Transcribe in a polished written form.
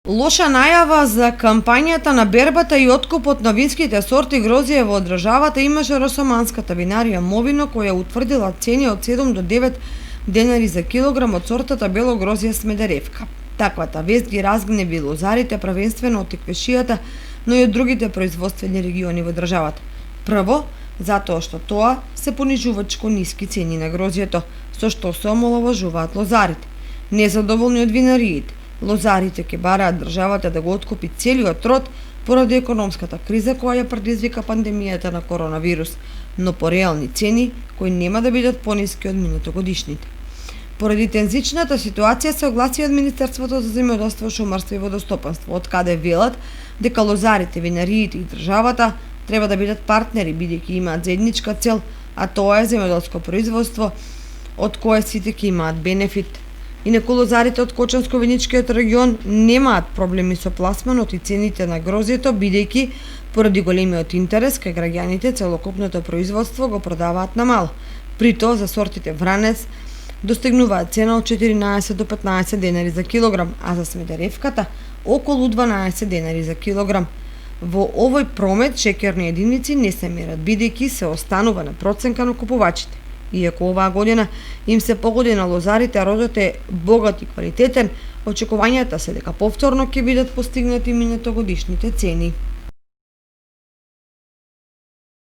Лоша најава за кампањата на бербата и откупот на винските сорти грозје во државата имаше росоманската винарија Мовино, која утврдила цени од 7 до 9 денари за килограм од сортата бело грозје Смедеревка. Таквата вест ги разгневи лозарите првенствено од Теквешијата, но и од другите производствени региони во државата. Прво, затоа што тоа се понижувачко ниски цени на грозјето, со што се омаловажуваат лозарите. Незадоволни од винариите, лозарите ќе бараат државата да го откупи целиот род поради економската криза која ја предизвика пандемијата на коронавирус, но по реални цени кои нема да бидат пониски од минатогодишните. Поради тензичната ситуација се огласи од Министерството за земјоделство, шумарство и водостопанство, од каде велат дека лозарите, винариите и државата треба да бидат партнери, бидејќи имаат заедничка цел, а тоа е земјоделско производство од кое сите ќе имаат бенефит. Инаку лозарите од Кочанско-Виничкиот регион немаат проблеми со пласманот и цените на грозјето, бидејќи поради големиот интерес кај граѓаните целокупното производство го продаваат на мало. При тоа за сортите вранец достигнуваат цена од 14 до 15 денари за килограм, а за Смедеревката околу 12 денари за килограм. Во овој промет шеќерни единици не се мерат, бидејќи се останува на проценка на купувачите. Иако оваа година им се погоди на лозарите, родот е богат и квалитетен, очекувањата се дека повторно ќе бидат постигнати минатогодишните цени.